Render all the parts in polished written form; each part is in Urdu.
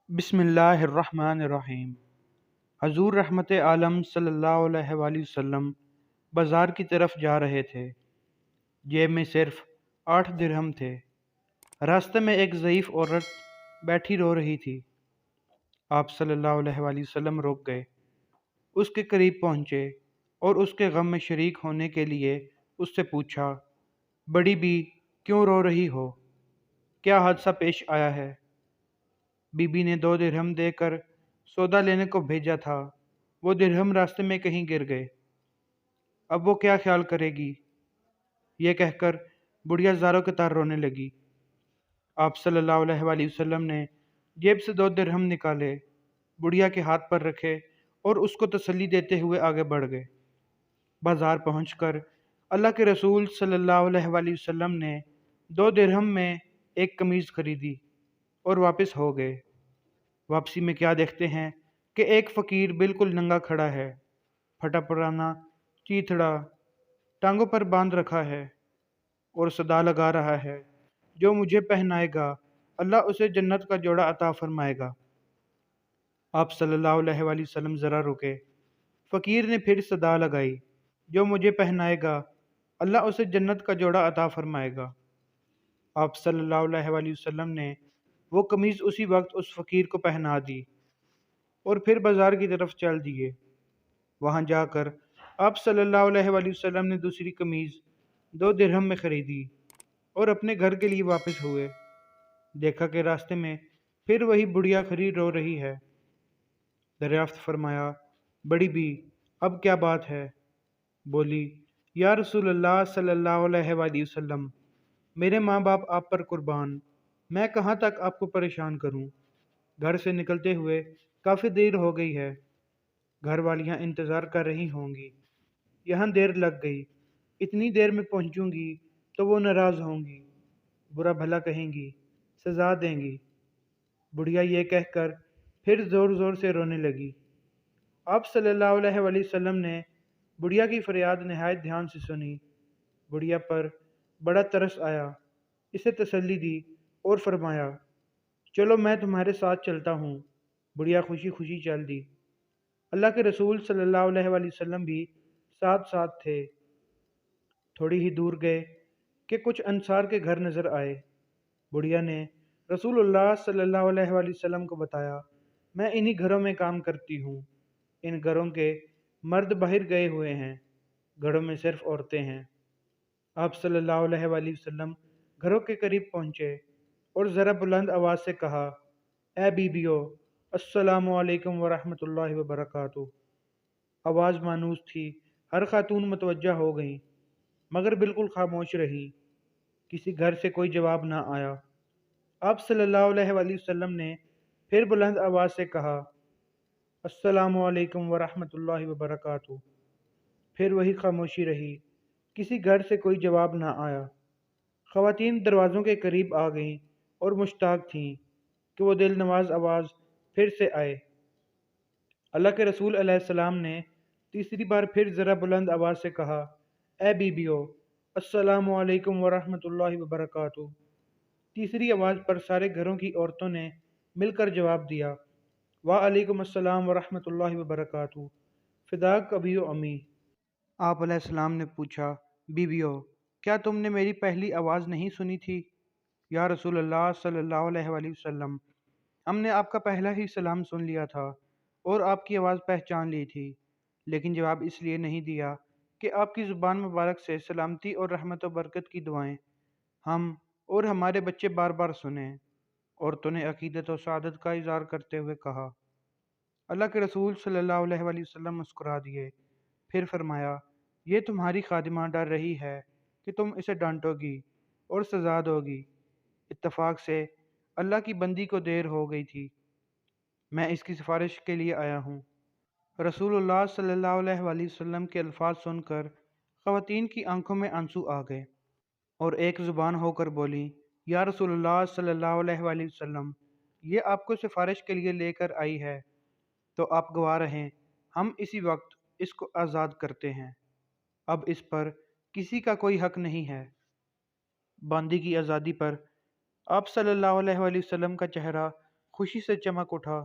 بسم اللہ الرحمن الرحیم۔ حضور رحمت عالم صلی اللہ علیہ وآلہ وسلم بازار کی طرف جا رہے تھے۔ جیب میں صرف 8 درہم تھے۔ راستے میں ایک ضعیف عورت بیٹھی رو رہی تھی۔ آپ صلی اللہ علیہ وآلہ وسلم رک گئے، اس کے قریب پہنچے اور اس کے غم میں شریک ہونے کے لیے اس سے پوچھا، بڑی بی کیوں رو رہی ہو؟ کیا حادثہ پیش آیا ہے؟ بی بی نے 2 درہم دے کر سودا لینے کو بھیجا تھا، وہ درہم راستے میں کہیں گر گئے۔ اب وہ کیا خیال کرے گی؟ یہ کہہ کر بڑھیا زاروں کے تار رونے لگی۔ آپ صلی اللہ علیہ وآلہ وسلم نے جیب سے 2 درہم نکالے، بڑھیا کے ہاتھ پر رکھے اور اس کو تسلی دیتے ہوئے آگے بڑھ گئے۔ بازار پہنچ کر اللہ کے رسول صلی اللہ علیہ وآلہ وسلم نے 2 درہم میں ایک قمیض خریدی اور واپس ہو گئے۔ واپسی میں کیا دیکھتے ہیں کہ ایک فقیر بالکل ننگا کھڑا ہے، پھٹا پرانا چیتھڑا ٹانگوں پر باندھ رکھا ہے اور صدا لگا رہا ہے، جو مجھے پہنائے گا اللہ اسے جنت کا جوڑا عطا فرمائے گا۔ آپ صلی اللہ علیہ وآلہ وسلم ذرا رکے۔ فقیر نے پھر صدا لگائی، جو مجھے پہنائے گا اللہ اسے جنت کا جوڑا عطا فرمائے گا۔ آپ صلی اللہ علیہ وآلہ وسلم نے وہ قمیض اسی وقت اس فقیر کو پہنا دی اور پھر بازار کی طرف چل دیے۔ وہاں جا کر آپ صلی اللہ علیہ وآلہ وسلم نے دوسری قمیض 2 درہم میں خریدی اور اپنے گھر کے لیے واپس ہوئے۔ دیکھا کہ راستے میں پھر وہی بڑھیا کھڑی رو رہی ہے۔ دریافت فرمایا، بڑی بی اب کیا بات ہے؟ بولی، یا رسول اللہ صلی اللہ علیہ وآلہ وسلم، میرے ماں باپ آپ پر قربان، میں کہاں تک آپ کو پریشان کروں؟ گھر سے نکلتے ہوئے کافی دیر ہو گئی ہے، گھر والیاں انتظار کر رہی ہوں گی، یہاں دیر لگ گئی، اتنی دیر میں پہنچوں گی تو وہ ناراض ہوں گی، برا بھلا کہیں گی، سزا دیں گی۔ بڑھیا یہ کہہ کر پھر زور زور سے رونے لگی۔ آپ صلی اللہ علیہ وآلہ وسلم نے بڑھیا کی فریاد نہایت دھیان سے سنی۔ بڑھیا پر بڑا ترس آیا، اسے تسلی دی اور فرمایا، چلو میں تمہارے ساتھ چلتا ہوں۔ بڑھیا خوشی خوشی چل دی۔ اللہ کے رسول صلی اللہ علیہ وآلہ وسلم بھی ساتھ ساتھ تھے۔ تھوڑی ہی دور گئے کہ کچھ انصار کے گھر نظر آئے۔ بڑھیا نے رسول اللہ صلی اللہ علیہ وآلہ وسلم کو بتایا، میں انہی گھروں میں کام کرتی ہوں، ان گھروں کے مرد باہر گئے ہوئے ہیں، گھروں میں صرف عورتیں ہیں۔ آپ صلی اللہ علیہ وآلہ وسلم گھروں کے قریب پہنچے اور ذرا بلند آواز سے کہا، اے بیویو، السلام علیکم ورحمۃ اللہ وبرکاتہ۔ آواز مانوس تھی، ہر خاتون متوجہ ہو گئیں، مگر بالکل خاموش رہی، کسی گھر سے کوئی جواب نہ آیا۔ آپ صلی اللہ علیہ وآلہ وسلم نے پھر بلند آواز سے کہا، السلام علیکم ورحمۃ اللہ وبرکاتہ۔ پھر وہی خاموشی رہی، کسی گھر سے کوئی جواب نہ آیا۔ خواتین دروازوں کے قریب آ گئیں اور مشتاق تھیں کہ وہ دل نواز آواز پھر سے آئے۔ اللہ کے رسول علیہ السلام نے تیسری بار پھر ذرا بلند آواز سے کہا، اے بیویو، السلام علیکم ورحمۃ اللہ وبرکاتہ۔ تیسری آواز پر سارے گھروں کی عورتوں نے مل کر جواب دیا، وعلیکم السلام ورحمۃ اللہ وبرکاتہ، فداک ابی و امی۔ آپ علیہ السلام نے پوچھا، بیویو، کیا تم نے میری پہلی آواز نہیں سنی تھی؟ یا رسول اللہ صلی اللہ علیہ وآلہ وسلم، ہم نے آپ کا پہلا ہی سلام سن لیا تھا اور آپ کی آواز پہچان لی تھی، لیکن جواب اس لیے نہیں دیا کہ آپ کی زبان مبارک سے سلامتی اور رحمت و برکت کی دعائیں ہم اور ہمارے بچے بار بار سنیں۔ عورتوں نے عقیدت و سعادت کا اظہار کرتے ہوئے کہا۔ اللہ کے رسول صلی اللہ علیہ وآلہ وسلم مسکرا دیے، پھر فرمایا، یہ تمہاری خادمہ ڈر رہی ہے کہ تم اسے ڈانٹو گی اور سزا دو گی۔ اتفاق سے اللہ کی بندی کو دیر ہو گئی تھی، میں اس کی سفارش کے لیے آیا ہوں۔ رسول اللہ صلی اللہ علیہ وآلہ وسلم کے الفاظ سن کر خواتین کی آنکھوں میں آنسو آ گئے اور ایک زبان ہو کر بولی، یا رسول اللہ صلی اللہ علیہ وآلہ وسلم، یہ آپ کو سفارش کے لیے لے کر آئی ہے تو آپ گواہ رہیں، ہم اسی وقت اس کو آزاد کرتے ہیں، اب اس پر کسی کا کوئی حق نہیں ہے۔ باندی کی آزادی پر آپ صلی اللہ علیہ وآلہ وسلم کا چہرہ خوشی سے چمک اٹھا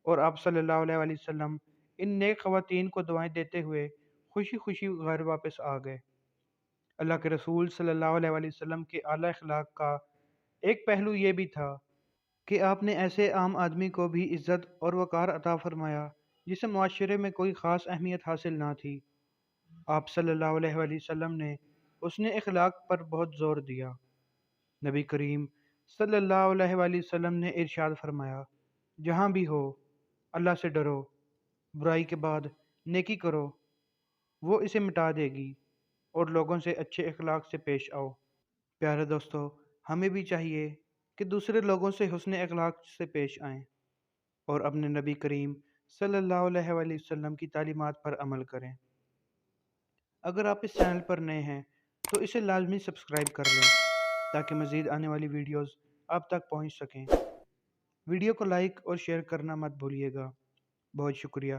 اور آپ صلی اللہ علیہ وآلہ وسلم ان نیک خواتین کو دعائیں دیتے ہوئے خوشی خوشی گھر واپس آ گئے۔ اللہ کے رسول صلی اللہ علیہ وآلہ وسلم کے اعلیٰ اخلاق کا ایک پہلو یہ بھی تھا کہ آپ نے ایسے عام آدمی کو بھی عزت اور وقار عطا فرمایا جسے معاشرے میں کوئی خاص اہمیت حاصل نہ تھی۔ آپ صلی اللہ علیہ وآلہ وسلم نے اس نے اخلاق پر بہت زور دیا۔ نبی کریم صلی اللہ علیہ وآلہ وسلم نے ارشاد فرمایا، جہاں بھی ہو اللہ سے ڈرو، برائی کے بعد نیکی کرو، وہ اسے مٹا دے گی، اور لوگوں سے اچھے اخلاق سے پیش آؤ۔ پیارے دوستو، ہمیں بھی چاہیے کہ دوسرے لوگوں سے حسن اخلاق سے پیش آئیں اور اپنے نبی کریم صلی اللہ علیہ وآلہ وسلم کی تعلیمات پر عمل کریں۔ اگر آپ اس چینل پر نئے ہیں تو اسے لازمی سبسکرائب کر لیں تاکہ مزید آنے والی ویڈیوز آپ تک پہنچ سکیں۔ ویڈیو کو لائک اور شیئر کرنا مت بھولیے گا۔ بہت شکریہ۔